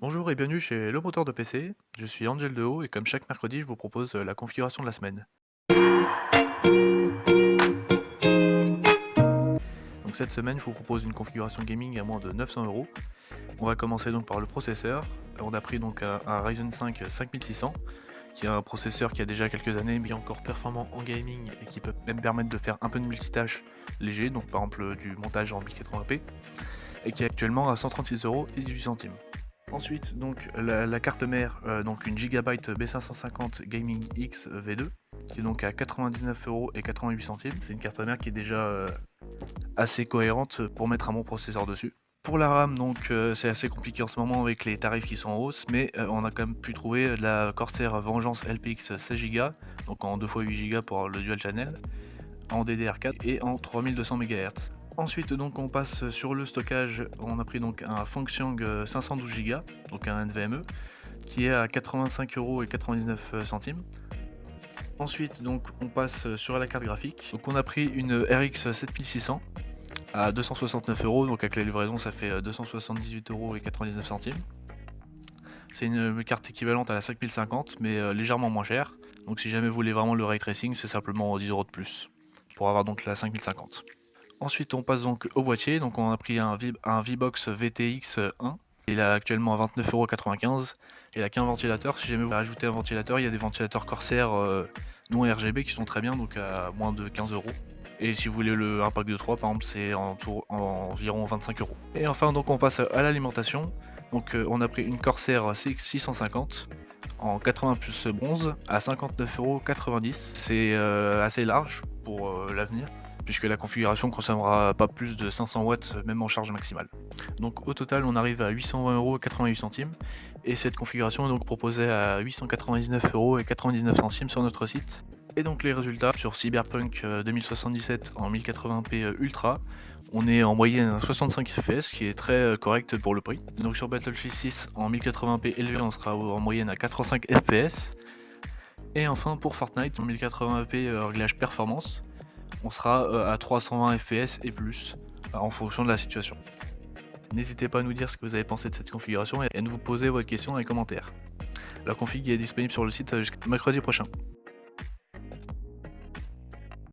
Bonjour et bienvenue chez Le Moteur de PC, je suis Angel Dehaut et comme chaque mercredi je vous propose la configuration de la semaine. Donc cette semaine je vous propose une configuration gaming à moins de 900 €. On va commencer donc par le processeur. On a pris donc un Ryzen 5 5600 qui est un processeur qui a déjà quelques années mais qui est encore performant en gaming et qui peut même permettre de faire un peu de multitâche léger, donc par exemple du montage en 1080p et qui est actuellement à 136,18 €. Ensuite, donc la carte mère, donc une Gigabyte B550 Gaming X V2, qui est donc à 99,88 €. C'est une carte mère qui est déjà assez cohérente pour mettre un bon processeur dessus. Pour la RAM, donc c'est assez compliqué en ce moment avec les tarifs qui sont en hausse, mais on a quand même pu trouver la Corsair Vengeance LPX 16 Go, donc en 2 x 8 Go pour le dual channel, en DDR4 et en 3200 MHz. Ensuite donc on passe sur le stockage, on a pris donc un Fengxiang 512 Go, donc un NVMe, qui est à 85,99 €. Ensuite donc on passe sur la carte graphique, donc on a pris une RX 7600 à 269 €, donc avec la livraison ça fait 278,99 €. C'est une carte équivalente à la 5050 mais légèrement moins chère, donc si jamais vous voulez vraiment le ray tracing c'est simplement 10 € de plus, pour avoir donc la 5050. Ensuite, on passe donc au boîtier. Donc, on a pris un VBox VTX 1. Il est actuellement à 29,95 € et il a qu'un ventilateur. Si jamais vous voulez rajouter un ventilateur, il y a des ventilateurs Corsair non RGB qui sont très bien, donc à moins de 15 €. Et si vous voulez un pack de 3, par exemple, c'est environ 25 €. Et enfin, donc, on passe à l'alimentation. Donc, on a pris une Corsair CX 650 en 80 plus bronze à 59,90 €. C'est assez large pour l'avenir, puisque la configuration ne consommera pas plus de 500 watts même en charge maximale. Donc au total on arrive à 820,88 € et cette configuration est donc proposée à 899,99 € sur notre site. Et donc les résultats sur Cyberpunk 2077 en 1080p Ultra, on est en moyenne à 65 fps, ce qui est très correct pour le prix. Donc sur Battlefield 6 en 1080p élevé, on sera en moyenne à 85 fps. Et enfin pour Fortnite en 1080p réglage performance, on sera à 320 fps et plus, en fonction de la situation. N'hésitez pas à nous dire ce que vous avez pensé de cette configuration et à nous poser votre question dans les commentaires. La config est disponible sur le site jusqu'à mercredi prochain.